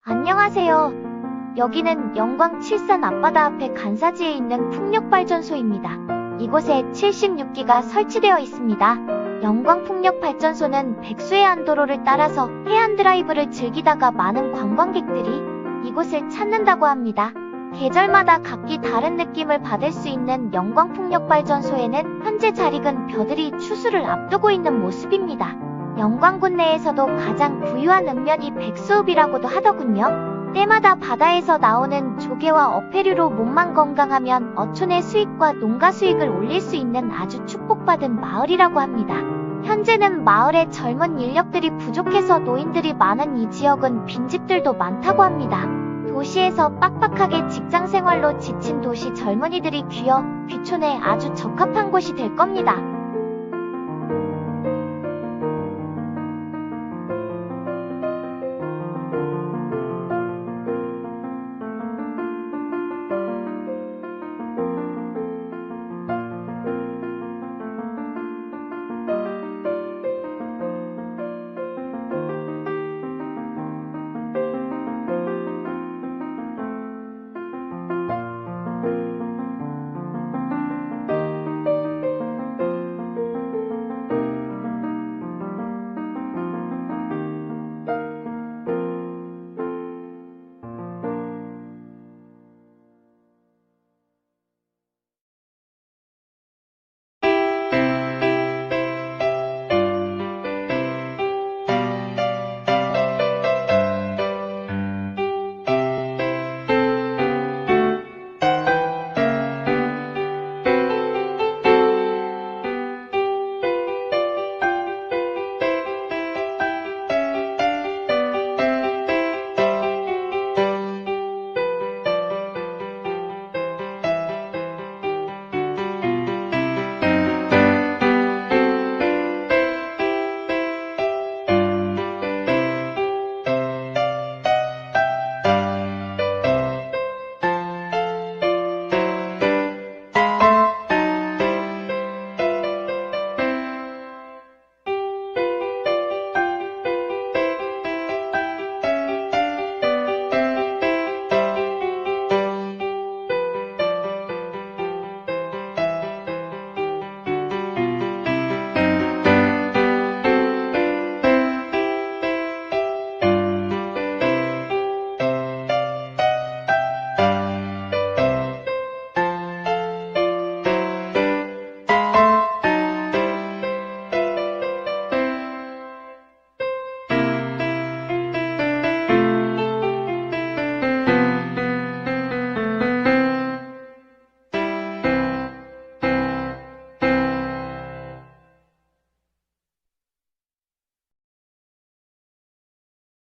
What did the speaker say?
안녕하세요. 여기는 영광 칠산 앞바다 앞에 간사지에 있는 풍력발전소입니다. 이곳에 76기가 설치되어 있습니다. 영광 풍력발전소는 백수해안도로를 따라서 해안 드라이브를 즐기다가 많은 관광객들이 이곳을 찾는다고 합니다. 계절마다 각기 다른 느낌을 받을 수 있는 영광 풍력발전소에는 현재 잘 익은 벼들이 추수를 앞두고 있는 모습입니다. 영광군 내에서도 가장 부유한 읍면이 백수읍이라고도 하더군요. 때마다 바다에서 나오는 조개와 어패류로 몸만 건강하면 어촌의 수익과 농가 수익을 올릴 수 있는 아주 축복받은 마을이라고 합니다. 현재는 마을에 젊은 인력들이 부족해서 노인들이 많은 이 지역은 빈집들도 많다고 합니다. 도시에서 빡빡하게 직장생활로 지친 도시 젊은이들이 귀촌에 아주 적합한 곳이 될 겁니다.